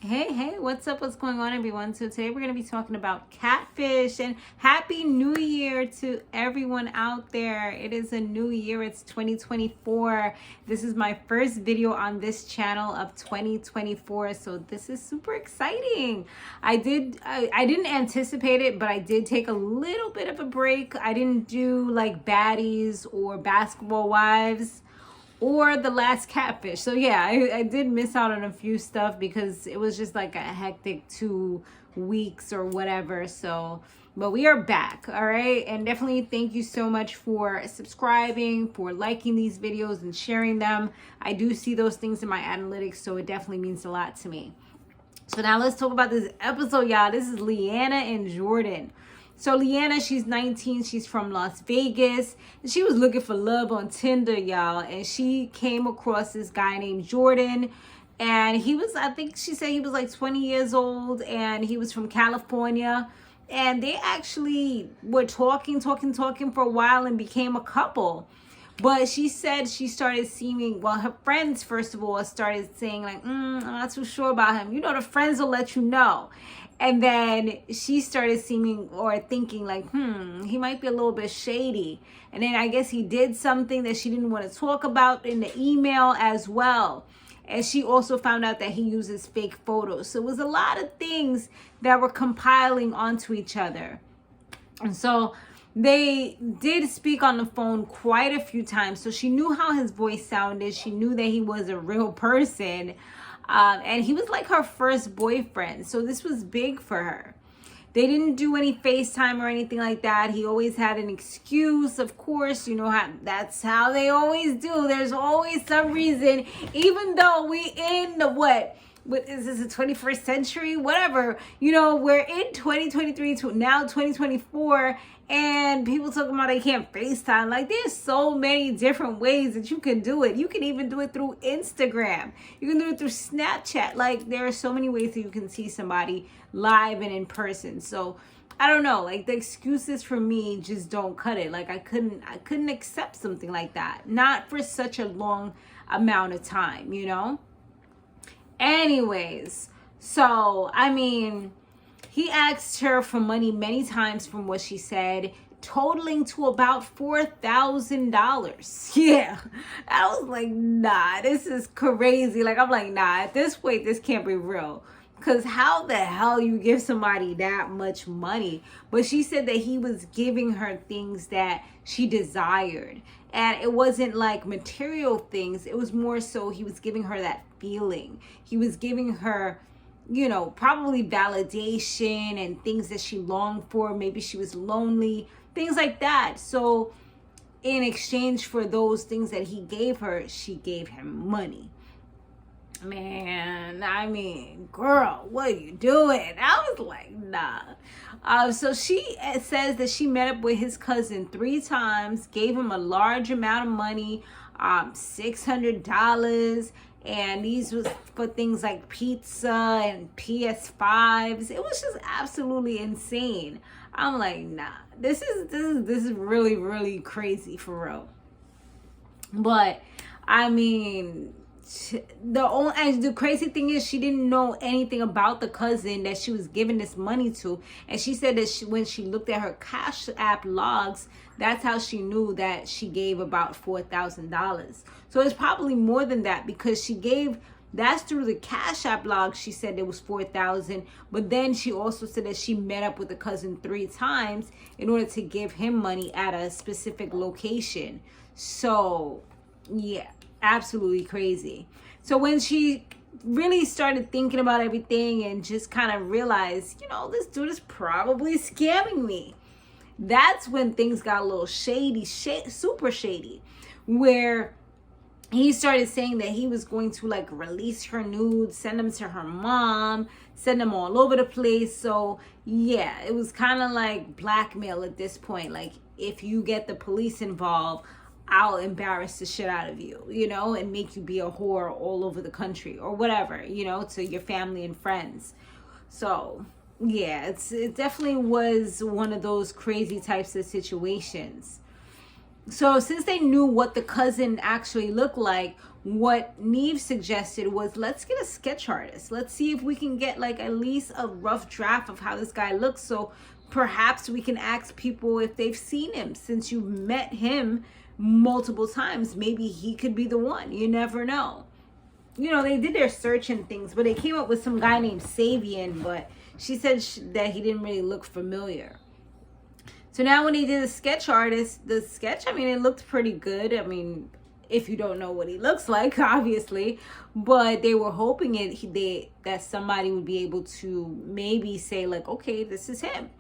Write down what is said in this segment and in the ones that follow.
Hey, what's up? What's going on, everyone? So today we're going to be talking about Catfish, and Happy New Year to everyone out there. It is a new year. It's 2024. This is my first video on this channel of 2024, so this is super exciting. I didn't anticipate it, but I did take a little bit of a break. I didn't do like baddies or basketball wives or the last Catfish. So yeah, I did miss out on a few stuff because it was just like a hectic 2 weeks or whatever. So, but we are back, all right? And definitely thank you so much for subscribing, for liking these videos and sharing them. I do see those things in my analytics, so it definitely means a lot to me. So now let's talk about this episode, y'all. This is Lyanna and Jordan. So Leanna, she's 19. She's from Las Vegas. And she was looking for love on Tinder, y'all. And she came across this guy named Jordan. And he was, I think she said he was like 20 years old. And he was from California. And they actually were talking for a while and became a couple. But she said she started seeming, well, her friends, first of all, started saying like, I'm not too sure about him. You know, the friends will let you know. And then she started seeming or thinking like, he might be a little bit shady. And then I guess he did something that she didn't want to talk about in the email as well. And she also found out that he uses fake photos. So it was a lot of things that were compiling onto each other. And so they did speak on the phone quite a few times. So she knew how his voice sounded. She knew that he was a real person. And he was like her first boyfriend. So this was big for her. They didn't do any FaceTime or anything like that. He always had an excuse. Of course, you know how that's how they always do. There's always some reason, even though we in the what is this the 21st century? Whatever. You know, we're in 2023 to now 2024. And people talking about they can't FaceTime. Like, there's so many different ways that you can do it. You can even do it through Instagram. You can do it through Snapchat. Like, there are so many ways that you can see somebody live and in person. So, I don't know. Like, the excuses for me just don't cut it. Like, I couldn't accept something like that. Not for such a long amount of time, you know? Anyways, so, I mean, he asked her for money many times from what she said, totaling to about $4,000. Yeah, I was like, nah, this is crazy. Like, I'm like, nah, at this point, this can't be real. Because how the hell you give somebody that much money? But she said that he was giving her things that she desired. And it wasn't like material things. It was more so he was giving her that feeling. He was giving her, you know, probably validation and things that she longed for. Maybe she was lonely, things like that. So in exchange for those things that he gave her, she gave him money. Man, I mean, girl, what are you doing? I was like, nah. So she says that she met up with his cousin 3 times, gave him a large amount of money, $600. And these was for things like pizza and PS5s. It was just absolutely insane. I'm like, nah, this is really, really crazy for real. But I mean, the crazy thing is she didn't know anything about the cousin that she was giving this money to. And she said that when she looked at her Cash App logs, that's how she knew that she gave about $4,000. So it's probably more than that, because she gave, that's through the Cash App log. She said it was $4,000, but then she also said that she met up with the cousin 3 times in order to give him money at a specific location. So yeah, absolutely crazy. So when she really started thinking about everything and just kind of realized, you know, this dude is probably scamming me, that's when things got a little shady, super shady, where he started saying that he was going to like release her nudes, send them to her mom, send them all over the place. So yeah, it was kind of like blackmail at this point. Like, if you get the police involved, I'll embarrass the shit out of you, you know, and make you be a whore all over the country or whatever, you know, to your family and friends. So yeah, it definitely was one of those crazy types of situations. So since they knew what the cousin actually looked like, what Neve suggested was, let's get a sketch artist. Let's see if we can get like at least a rough draft of how this guy looks. So perhaps we can ask people if they've seen him, since you've met him multiple times. Maybe he could be the one. You never know. You know, they did their search and things, but they came up with some guy named Savian, but she said that he didn't really look familiar. So now when he did a sketch artist, the sketch, I mean, it looked pretty good. I mean, if you don't know what he looks like, obviously, but they were hoping that somebody would be able to maybe say like, okay, this is him.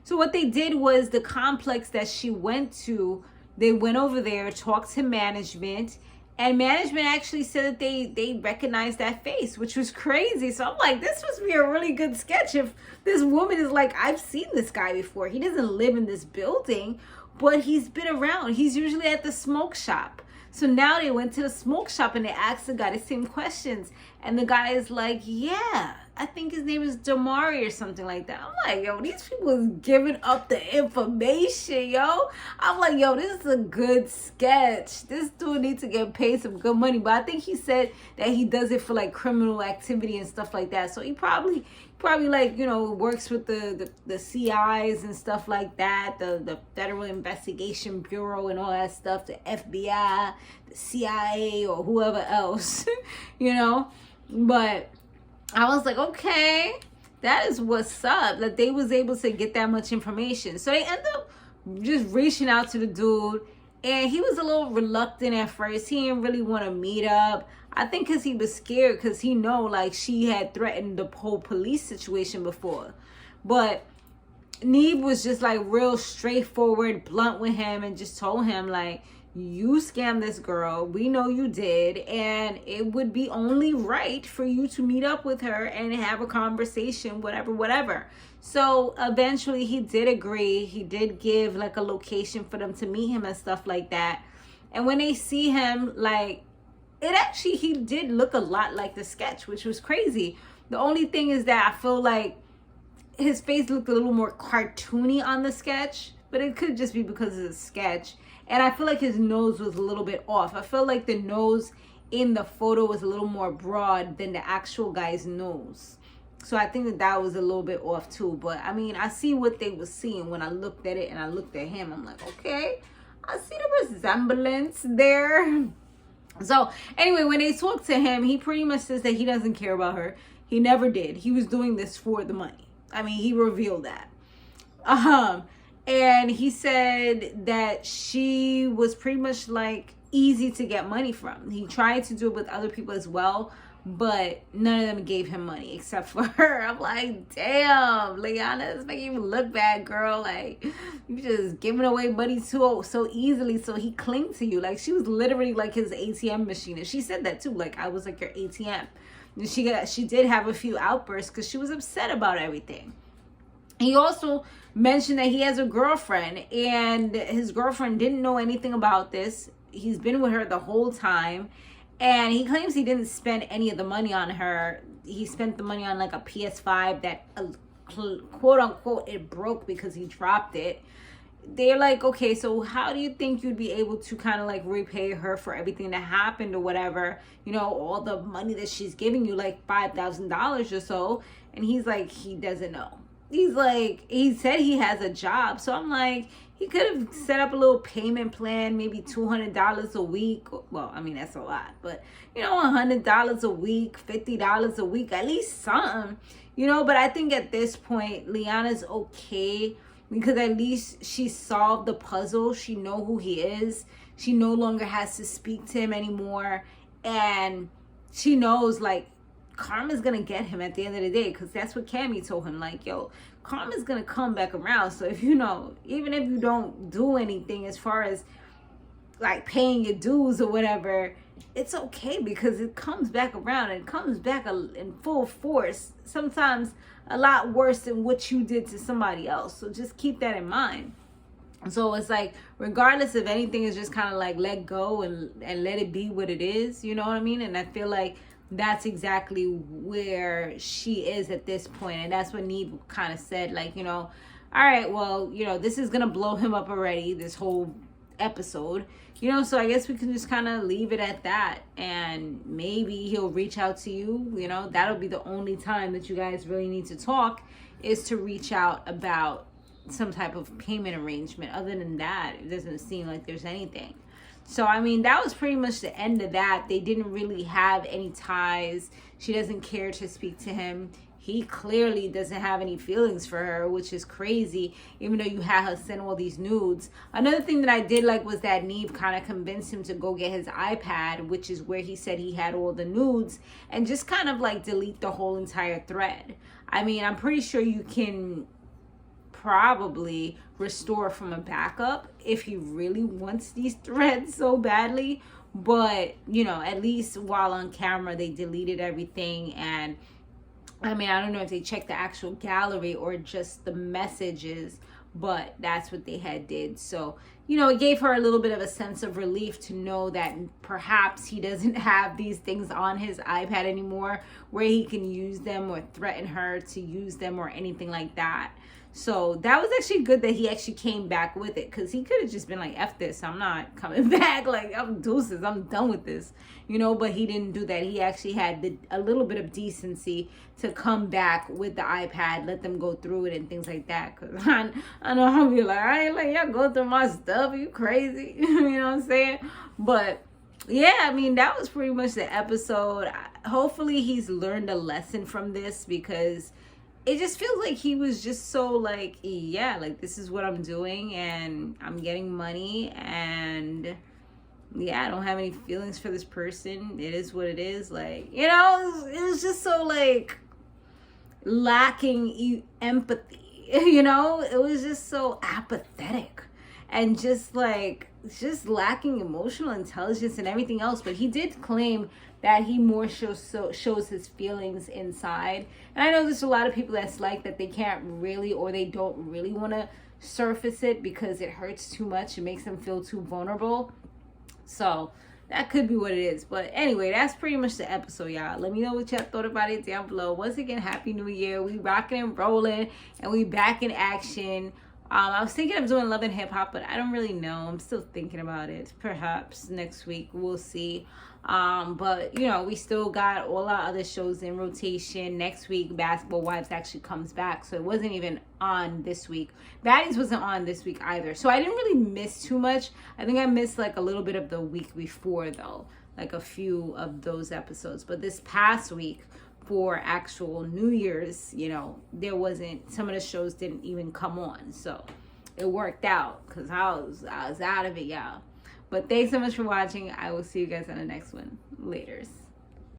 So what they did was, the complex that she went to, they went over there, talked to management, and management actually said that they recognized that face, which was crazy. So I'm like, this must be a really good sketch if this woman is like, I've seen this guy before. He doesn't live in this building, but he's been around. He's usually at the smoke shop. So now they went to the smoke shop and they asked the guy the same questions. And the guy is like, yeah, I think his name is Damari or something like that. I'm like, yo, these people is giving up the information, yo. I'm like, yo, this is a good sketch. This dude needs to get paid some good money. But I think he said that he does it for like criminal activity and stuff like that. So he probably like, you know, works with the CIs and stuff like that, the Federal Investigation Bureau and all that stuff, the FBI, the CIA, or whoever else, you know. But I was like, okay, that is what's up, that they was able to get that much information. So they end up just reaching out to the dude, and he was a little reluctant at first. He didn't really want to meet up. I think because he was scared, because he know like she had threatened the whole police situation before. But Neve was just like real straightforward, blunt with him, and just told him like, you scammed this girl. We know you did. And it would be only right for you to meet up with her and have a conversation, whatever. So eventually he did agree. He did give like a location for them to meet him and stuff like that. And when they see him, like, he did look a lot like the sketch, which was crazy. The only thing is that I feel like his face looked a little more cartoony on the sketch, but it could just be because of the sketch. And I feel like his nose was a little bit off. I feel like the nose in the photo was a little more broad than the actual guy's nose. So I think that was a little bit off too. But I mean, I see what they were seeing when I looked at it and I looked at him. I'm like, okay, I see the resemblance there. So anyway, when they talk to him, he pretty much says that he doesn't care about her. He never did. He was doing this for the money. I mean, he revealed that. And he said that she was pretty much like easy to get money from. He tried to do it with other people as well, but none of them gave him money except for her. I'm like, damn, Leanna, it's making you look bad, girl. Like, you just giving away money so easily, so he cling to you. Like, she was literally like his ATM machine. And she said that too, like, I was like your ATM. And she did have a few outbursts because she was upset about everything. He also mentioned that he has a girlfriend, and his girlfriend didn't know anything about this. He's been with her the whole time, and he claims he didn't spend any of the money on her. He spent the money on like a PS5 that quote unquote it broke because he dropped it. They're like, okay, so how do you think you'd be able to kind of like repay her for everything that happened or whatever, you know, all the money that she's giving you, like $5,000 or so? And he's like, he doesn't know. He's like, he said he has a job. So I'm like, he could have set up a little payment plan, maybe $200 a week. Well, I mean, that's a lot, but you know, $100 a week, $50 a week, at least something, you know. But I think at this point, Leanna's okay, because at least she solved the puzzle. She know who he is. She no longer has to speak to him anymore. And she knows like, karma's gonna get him at the end of the day, because that's what Cammy told him, like, yo, karma's gonna come back around. So if you know, even if you don't do anything as far as like paying your dues or whatever, it's okay, because it comes back around, and it comes back in full force, sometimes a lot worse than what you did to somebody else. So just keep that in mind. So it's like, regardless of anything, it's just kind of like let go and let it be what it is, you know what I mean? And I feel like that's exactly where she is at this point. And that's what Neve kind of said, like, you know, all right, well, you know, this is gonna blow him up already, this whole episode, you know, so I guess we can just kind of leave it at that, and maybe he'll reach out to you. You know, that'll be the only time that you guys really need to talk, is to reach out about some type of payment arrangement. Other than that, it doesn't seem like there's anything. So, I mean, that was pretty much the end of that. They didn't really have any ties. She doesn't care to speak to him. He clearly doesn't have any feelings for her, which is crazy, even though you had her send all these nudes. Another thing that I did like was that Neve kind of convinced him to go get his iPad, which is where he said he had all the nudes, and just kind of like delete the whole entire thread. I mean, I'm pretty sure you can probably restore from a backup if he really wants these threads so badly. But, you know, at least while on camera, they deleted everything. And I mean, I don't know if they checked the actual gallery or just the messages, but that's what they had did. So, you know, it gave her a little bit of a sense of relief to know that perhaps he doesn't have these things on his iPad anymore where he can use them or threaten her to use them or anything like that. So that was actually good that he actually came back with it, because he could have just been like, F this, I'm not coming back. Like, I'm deuces, I'm done with this, you know, but he didn't do that. He actually had a little bit of decency to come back with the iPad, let them go through it and things like that. Because I know I'll be like, I ain't like y'all go through my stuff. Are you crazy? You know what I'm saying? But yeah, I mean, that was pretty much the episode. Hopefully he's learned a lesson from this, because it just feels like he was just so like, yeah, like this is what I'm doing and I'm getting money, and yeah, I don't have any feelings for this person. It is what it is. Like, you know, it was just so like lacking empathy, you know? It was just so apathetic and just lacking emotional intelligence and everything else. But he did claim that he more shows his feelings inside. And I know there's a lot of people that's like that, they can't really, or they don't really want to surface it because it hurts too much. It makes them feel too vulnerable. So that could be what it is. But anyway, that's pretty much the episode, y'all. Let me know what y'all thought about it down below. Once again, Happy New Year. We rocking and rolling, and we back in action. I was thinking of doing Love and Hip Hop, but I don't really know. I'm still thinking about it. Perhaps next week. We'll see. But, you know, we still got all our other shows in rotation. Next week, Basketball Wives actually comes back. So it wasn't even on this week. Baddies wasn't on this week either. So I didn't really miss too much. I think I missed like a little bit of the week before, though. Like a few of those episodes. But this past week, for actual New Year's, you know, there wasn't, some of the shows didn't even come on. So it worked out, because I was out of it, y'all. But thanks so much for watching. I will see you guys on the next one. Laters.